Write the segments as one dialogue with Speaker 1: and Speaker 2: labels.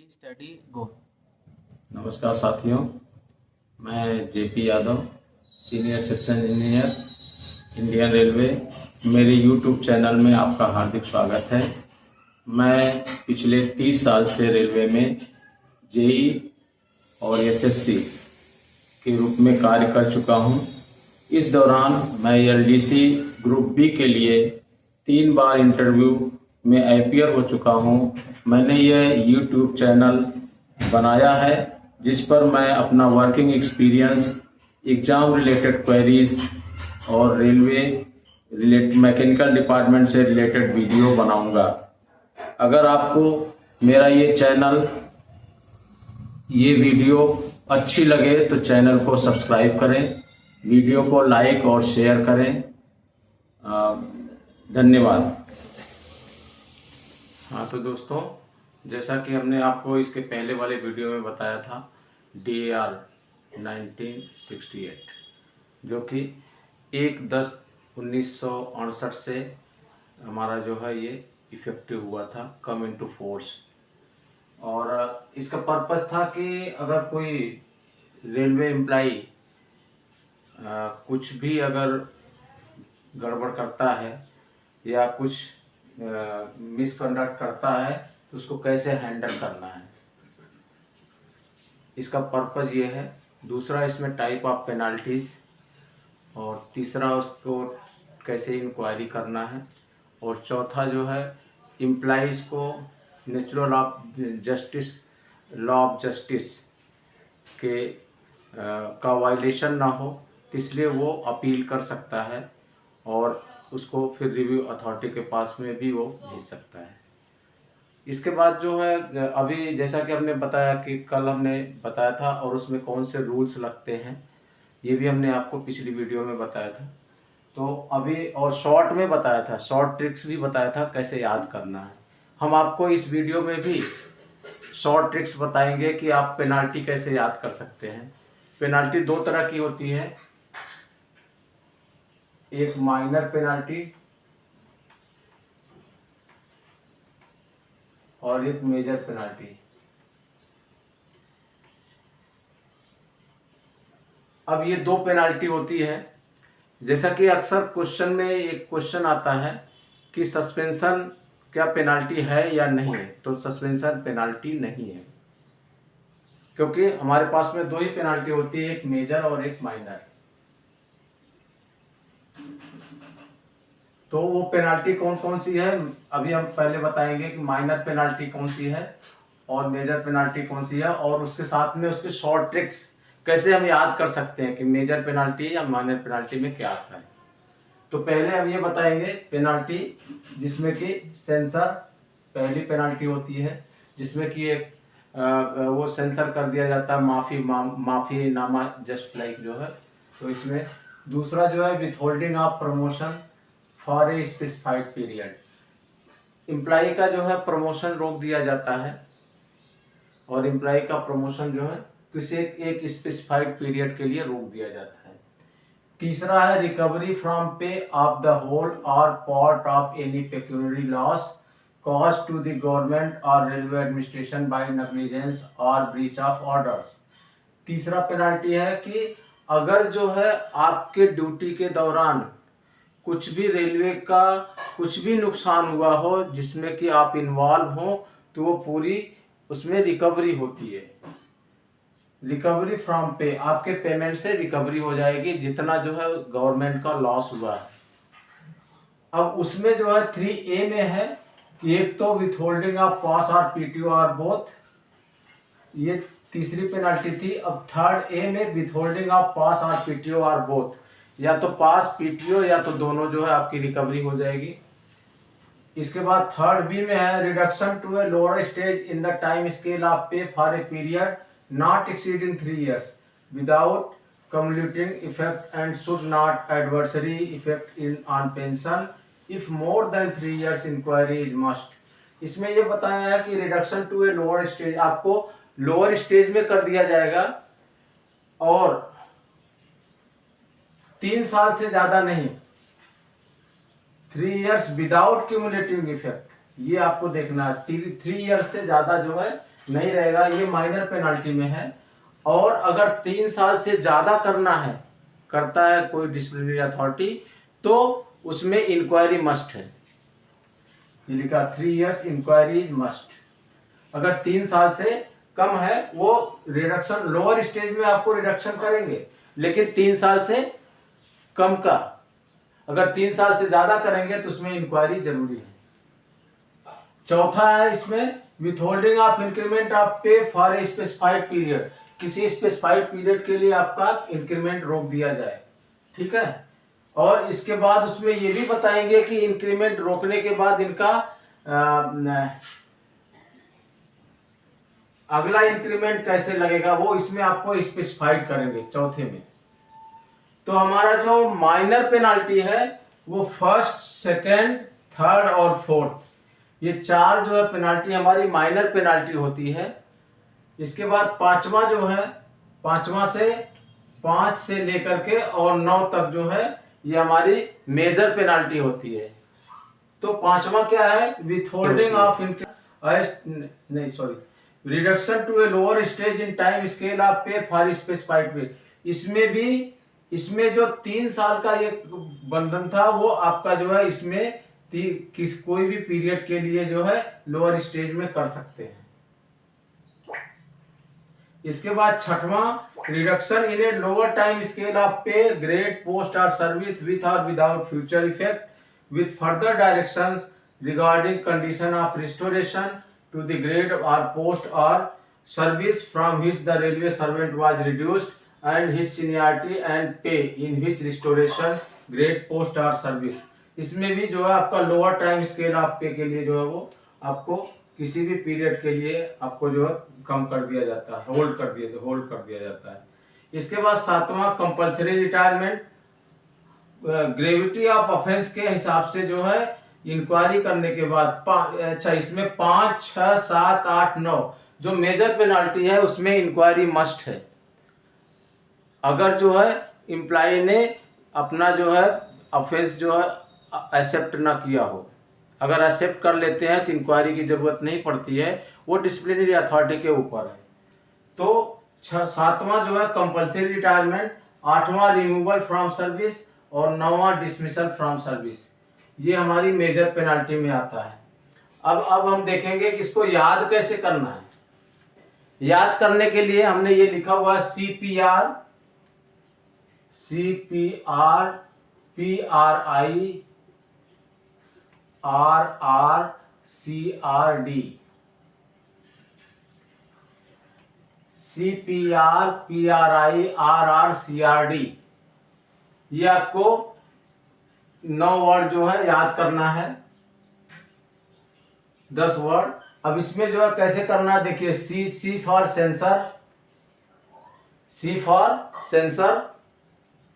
Speaker 1: Study गो।
Speaker 2: नमस्कार साथियों, मैं JP Yadav, senior section engineer, Indian railway. मेरे यूट्यूब चैनल में आपका हार्दिक स्वागत है। मैं पिछले 30 साल से रेलवे में जेई और एसएससी के रूप में कार्य कर चुका हूं। इस दौरान मैं एलडीसी ग्रुप बी के लिए 3 बार इंटरव्यू में अपीयर हो चुका हूं। मैंने यह यूट्यूब चैनल बनाया है जिस पर मैं अपना working experience, exam related queries और रेलवे मैकेनिकल डिपार्टमेंट से रिलेटेड वीडियो बनाऊंगा। अगर आपको मेरा ये वीडियो अच्छी लगे तो चैनल को सब्सक्राइब करें, वीडियो को लाइक और शेयर करें। धन्यवाद। हाँ तो दोस्तों, जैसा कि हमने आपको इसके पहले वाले वीडियो में बताया था, DAR 1968 जो कि 1/10/1968 से हमारा जो है ये इफेक्टिव हुआ था, कम इनटू फोर्स। और इसका पर्पस था कि अगर कोई रेलवे एम्प्लाई कुछ भी अगर गड़बड़ करता है या कुछ मिसकंडक्ट करता है तो उसको कैसे हैंडल करना है, इसका पर्पस ये है। दूसरा, इसमें टाइप ऑफ पेनाल्टीज, और तीसरा उसको कैसे इंक्वायरी करना है, और चौथा जो है एम्प्लॉइज को natural of justice, law of justice के का वायलेशन ना हो, इसलिए वो अपील कर सकता है और उसको फिर रिव्यू अथॉरिटी के पास में भी वो भेज सकता है। इसके बाद जो है, अभी जैसा कि हमने बताया कि कल हमने बताया था, और उसमें कौन से रूल्स लगते हैं ये भी हमने आपको पिछली वीडियो में बताया था। तो अभी और शॉर्ट में बताया था, शॉर्ट ट्रिक्स भी बताया था कैसे याद करना है। हम आपको इस वीडियो में भी शॉर्ट ट्रिक्स बताएंगे कि आप पेनाल्टी कैसे याद कर सकते हैं। पेनाल्टी 2 तरह की होती है, एक माइनर पेनाल्टी और एक मेजर पेनाल्टी। अब ये 2 पेनाल्टी होती है। जैसा कि अक्सर क्वेश्चन में एक क्वेश्चन आता है कि सस्पेंशन क्या पेनाल्टी है या नहीं है, तो सस्पेंशन पेनाल्टी नहीं है, क्योंकि हमारे पास में 2 ही पेनाल्टी होती है, एक मेजर और एक माइनर। तो वो पेनाल्टी कौन कौन सी है अभी हम पहले बताएंगे कि माइनर पेनाल्टी कौन सी है और मेजर पेनाल्टी कौन सी है, और उसके साथ में उसके शॉर्ट ट्रिक्स कैसे हम याद कर सकते हैं कि मेजर पेनाल्टी या माइनर पेनाल्टी में क्या आता है। तो पहले हम ये बताएंगे पेनाल्टी, जिसमें कि सेंसर पहली पेनाल्टी होती है, जिसमें कि एक वो सेंसर कर दिया जाता है, माफी नामा जस्ट लाइक जो है। तो इसमें दूसरा जो है withholding of promotion for a specified period, employ का जो है प्रमोशन रोक दिया जाता है, और एम्प्लॉय का प्रमोशन जो है किसी एक स्पेसिफाइड पीरियड के लिए रोक दिया जाता है। तीसरा है recovery from pay of the whole or part of any pecuniary loss cause to the government or railway administration by negligence or breach of orders. तीसरा पेनाल्टी है कि अगर जो है आपके ड्यूटी के दौरान कुछ भी रेलवे का कुछ भी नुकसान हुआ हो जिसमें कि आप इन्वॉल्व हो, तो वो पूरी उसमें रिकवरी होती है। रिकवरी फ्रॉम पे, आपके पेमेंट से रिकवरी हो जाएगी जितना जो है गवर्नमेंट का लॉस हुआ है। अब उसमें जो है 3A में है कि एक तो विथहोल्डिंग ऑफ पास और पीटीओ और बोथ, ये तीसरी पेनाल्टी थी। अब 3rd A में विथहोल्डिंग ऑफ पास और पीटीओ और बोथ, या तो पास पीटीओ या तो दोनों जो है आपकी रिकवरी हो जाएगी। इसके बाद 3rd B में है reduction to a lower stage in the time scale of pay for a period not exceeding 3 years without cumulative effect and should not adversely effect on pension if more than 3 years inquiry is must। इसमें ये बताया है कि reduction to a lower stage, आपको lower stage में कर दिया जाएगा और 3 साल से ज्यादा नहीं, 3 years विदाउट क्यूमुलेटिव इफेक्ट, ये आपको देखना है। 3 years से ज्यादा जो है नहीं रहेगा, ये माइनर पेनाल्टी में है। और अगर 3 साल से ज़्यादा करता है कोई डिसिप्लिनरी अथॉरिटी, तो उसमें इंक्वायरी मस्ट है। ये लिखा 3 years इंक्वायरी मस्ट। अगर 3 साल से कम है वो रिडक्शन, लोअर स्टेज में आपको रिडक्शन करेंगे, लेकिन 3 साल से कम का, अगर 3 साल से ज्यादा करेंगे तो उसमें इंक्वायरी जरूरी है। चौथा है इसमें विथहोल्डिंग of increment of pay for a specified period. किसी स्पेसिफाइड पीरियड के लिए आपका इंक्रीमेंट रोक दिया जाए, ठीक है। और इसके बाद उसमें ये भी बताएंगे कि इंक्रीमेंट रोकने के बाद इनका अगला इंक्रीमेंट कैसे लगेगा, वो इसमें आपको स्पेसिफाइड करेंगे चौथे में। तो हमारा जो माइनर पेनाल्टी है वो फर्स्ट, सेकेंड, थर्ड और फोर्थ, ये 4 जो है पेनाल्टी हमारी माइनर पेनाल्टी होती है। इसके बाद पांचवा जो है, पांचवा से 5 से लेकर के और 9 तक जो है ये हमारी मेजर पेनाल्टी होती है। तो पांचवा क्या है, विथहोल्डिंग ऑफ नहीं sorry reduction to a lower stage in time scale of pay for specified period. इसमें भी, इसमें जो 3 साल का ये बंधन था वो आपका जो है इसमें कोई भी पीरियड के लिए जो है लोअर स्टेज में कर सकते हैं। इसके बाद छठवां, reduction in A lower time scale of पे, ग्रेड, पोस्ट और सर्विस विथ और without future effect with further directions regarding condition of restoration to the grade or post or service from which the railway servant was reduced and his seniority and pay in which restoration, grade, post or service। इसमें भी जो है आपका lower time scale of पे के लिए जो है वो आपको किसी भी पीरियड के लिए आपको जो है कम कर दिया जाता है, होल्ड कर दिया जाता है। इसके बाद सातवां, compulsory retirement. Gravity of offence के हिसाब से जो है इंक्वायरी करने के बाद अच्छा इसमें 5, 6, 7, 8, 9 जो मेजर पेनाल्टी है उसमें इंक्वायरी मस्ट है। अगर जो है एम्प्लॉय ने अपना जो है ऑफेंस जो है एक्सेप्ट ना किया हो, अगर एक्सेप्ट कर लेते हैं तो इंक्वायरी की जरूरत नहीं पड़ती है, वो डिसिप्लिनरी अथॉरिटी के ऊपर है। तो सातवां जो है कंपल्सरी रिटायरमेंट, आठवां रिमूवल फ्रॉम सर्विस और 9वां डिसमिसल फ्रॉम सर्विस, ये हमारी मेजर पेनाल्टी में आता है। अब हम देखेंगे कि इसको याद कैसे करना है। याद करने के लिए हमने ये लिखा हुआ CPR, PRI, RR, CRD, CPR, PRI, RR, CRD, ये आपको 9 वर्ड जो है याद करना है, 10 वर्ड। अब इसमें जो है कैसे करना है देखिए, C for censor,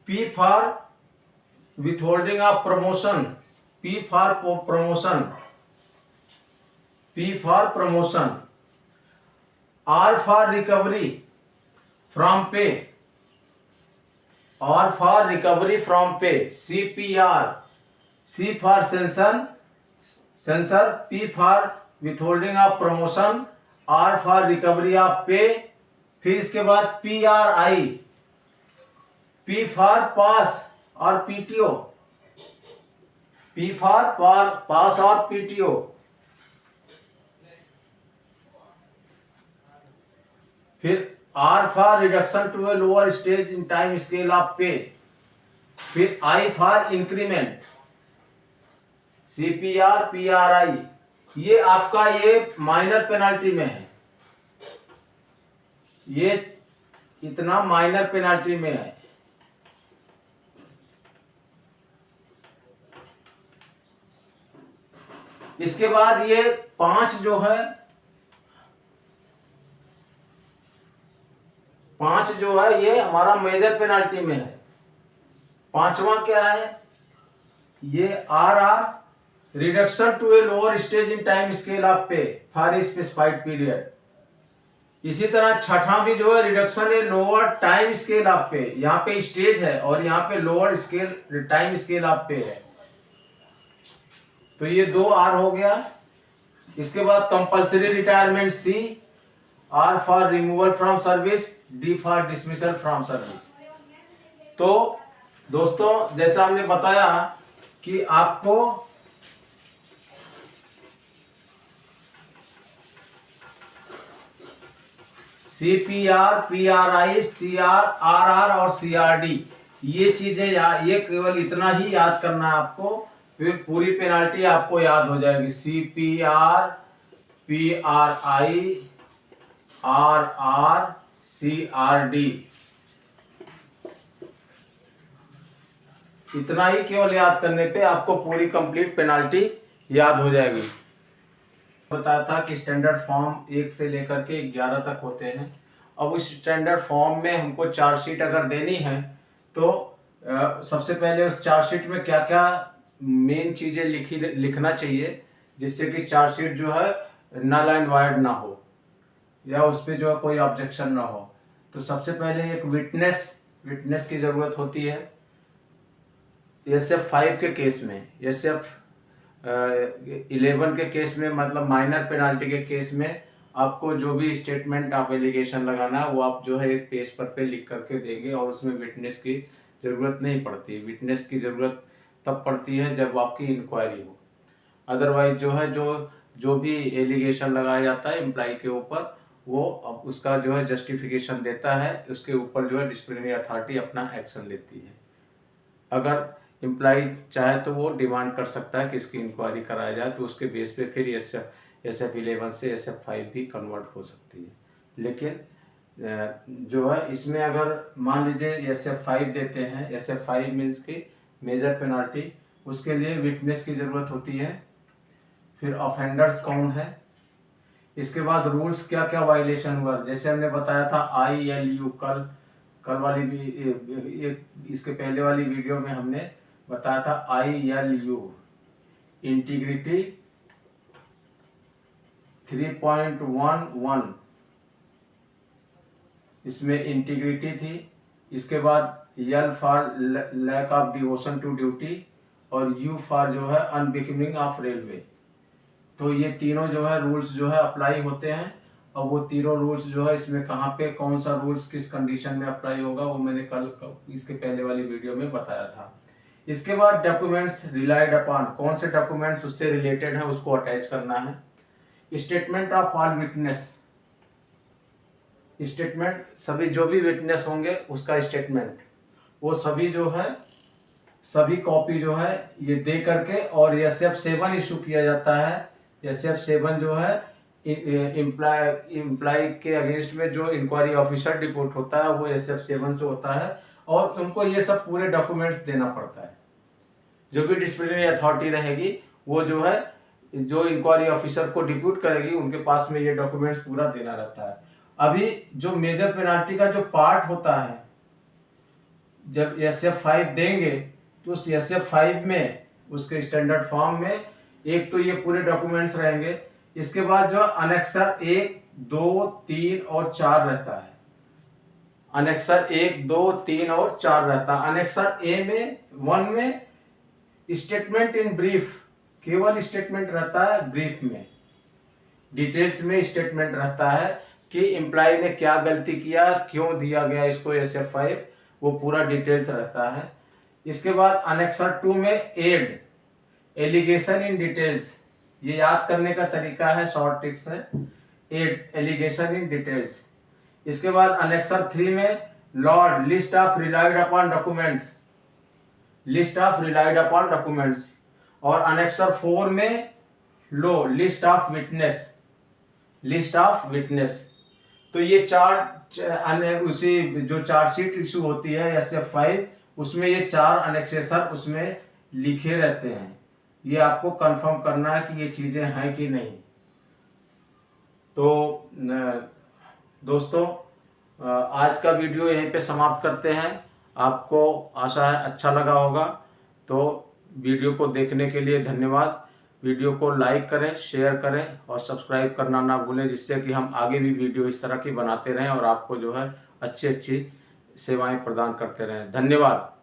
Speaker 2: P for withholding of promotion, P for promotion, R for recovery from pay, R for recovery from pay, CPR, C for censor, P for withholding of promotion, R for recovery of pay। फिर इसके बाद PRI, P for pass और PTO, P for pass और PTO। फिर R for reduction to a lower stage in time scale of pay। फिर I for increment, CPR, PRI। ये आपका ये माइनर पेनाल्टी में है, ये इतना माइनर पेनाल्टी में है। इसके बाद ये 5 जो है, 5 जो है ये हमारा मेजर पेनाल्टी में है। पांचवा क्या है, ये RR, reduction to a lower stage in time scale of pay for a specified period. इसी तरह छठा भी जो है reduction a lower time scale of pay, यहाँ पे स्टेज है और यहाँ पे lower scale time scale of pay है, तो ये 2 R हो गया। इसके बाद compulsory retirement C, R for removal from service, D for dismissal from service. तो दोस्तों जैसा हमने बताया कि आपको CPR, PRI, CR, RR और CRD, ये चीजें ये केवल इतना ही याद करना है आपको, फिर पूरी पेनाल्टी आपको याद हो जाएगी। CPR, PRI, RR, CRD, इतना ही केवल याद करने पे आपको पूरी कंप्लीट पेनाल्टी याद हो जाएगी। बताया था कि स्टैंडर्ड फॉर्म 1 से लेकर के 11 तक होते हैं। अब उस स्टैंडर्ड फॉर्म में हमको चार्जशीट अगर देनी है तो सबसे पहले उस चार्जशीट में क्या क्या मेन चीजें लिखना चाहिए जिससे कि चार्जशीट जो है नल एंड वाइड ना हो या उस पर जो है कोई ऑब्जेक्शन ना हो। तो सबसे पहले एक विटनेस की जरूरत होती है। SF5 के केस में, SF11 के केस में, मतलब माइनर पेनाल्टी के केस में आपको जो भी स्टेटमेंट आप एलिगेशन लगाना है वो आप जो है एक पेपर पे लिख करके देंगे और उसमें विटनेस की जरूरत नहीं पड़ती। विटनेस की जरूरत तब पड़ती है जब आपकी इंक्वायरी हो। अदरवाइज जो है जो भी एलिगेशन लगाया जाता है एम्प्लॉय के ऊपर, वो उसका जो है जस्टिफिकेशन देता है, उसके ऊपर जो है डिसिप्लिनरी अथॉरिटी अपना एक्शन लेती है। अगर एम्प्लॉय चाहे तो वो डिमांड कर सकता है कि इसकी इंक्वायरी कराया जाए, तो उसके बेस पे फिर SF11 से SF5 भी कन्वर्ट हो सकती है। लेकिन जो है इसमें अगर मान लीजिए SF5 देते हैं, SF5 मीन्स की मेजर पेनाल्टी, उसके लिए विटनेस की जरूरत होती है। फिर ऑफेंडर्स कौन है, इसके बाद रूल्स क्या क्या वायलेशन हुआ, जैसे हमने बताया था ILU, कल वाली भी इसके पहले वाली वीडियो में हमने बताया था ILU, इंटीग्रिटी 3.11, इसमें इंटीग्रिटी थी। इसके बाद L for lack of devotion to duty और U फॉर जो है अनबिकमिंग ऑफ रेलवे। तो ये तीनों जो है रूल्स जो है अप्लाई होते हैं, और वो तीनों रूल्स जो है इसमें कहाँ पे कौन सा रूल्स किस कंडीशन में अप्लाई होगा वो मैंने कल इसके पहले वाली वीडियो में बताया था। इसके बाद डॉक्यूमेंट्स रिलाइड अपॉन, कौन से डॉक्यूमेंट्स उससे रिलेटेड है उसको अटैच करना है। Statement of all witness, statement सभी जो भी विटनेस होंगे उसका स्टेटमेंट, वो सभी जो है सभी कॉपी जो है ये दे करके, और SF7 इशू किया जाता है। SF7 जो है इम्प्लाई के अगेंस्ट में जो इंक्वायरी ऑफिसर डिपोर्ट होता है वो SF7 से होता है, और उनको ये सब पूरे डॉक्यूमेंट्स देना पड़ता है। जो भी डिसिप्लिनरी अथॉरिटी रहेगी वो जो है जो इंक्वायरी ऑफिसर को डिप्यूट करेगी उनके पास में ये डॉक्यूमेंट्स पूरा देना रहता है। अभी जो मेजर पेनाल्टी का जो पार्ट होता है, जब SF5 देंगे तो उस SF5 में उसके स्टैंडर्ड फॉर्म में एक तो ये पूरे डॉक्यूमेंट्स रहेंगे, इसके बाद जो अनेक्सर 1, 2, 3 और 4 रहता है। अनेक्सर 1, 2, 3 और 4 रहता है। अनेक्सर A में 1 में स्टेटमेंट इन ब्रीफ, केवल स्टेटमेंट रहता है ब्रीफ में, डिटेल्स में स्टेटमेंट रहता है कि एम्प्लॉय ने क्या गलती किया, क्यों दिया गया इसको SF5, वो पूरा डिटेल्स रहता है। इसके बाद अनेक्सर 2 में एड, एलिगेशन इन डिटेल्स, ये याद करने का तरीका है, शॉर्ट ट्रिक्स है, एड एलिगेशन इन डिटेल्स। इसके बाद अनेक्सर 3 में lord, list of relied upon documents, list of relied upon documents. और अनेक्सर 4 में low, list of witness, list of witness. तो ये उसी जो चार्जशीट इशू होती है SF5, उसमें ये 4 अनेक्सेसर उसमें लिखे रहते हैं। ये आपको कंफर्म करना है कि ये चीजें हैं कि नहीं। तो दोस्तों आज का वीडियो यहीं पे समाप्त करते हैं। आपको आशा है अच्छा लगा होगा। तो वीडियो को देखने के लिए धन्यवाद। वीडियो को लाइक करें, शेयर करें और सब्सक्राइब करना ना भूलें, जिससे कि हम आगे भी वीडियो इस तरह की बनाते रहें और आपको जो है अच्छी अच्छी सेवाएं प्रदान करते रहें। धन्यवाद।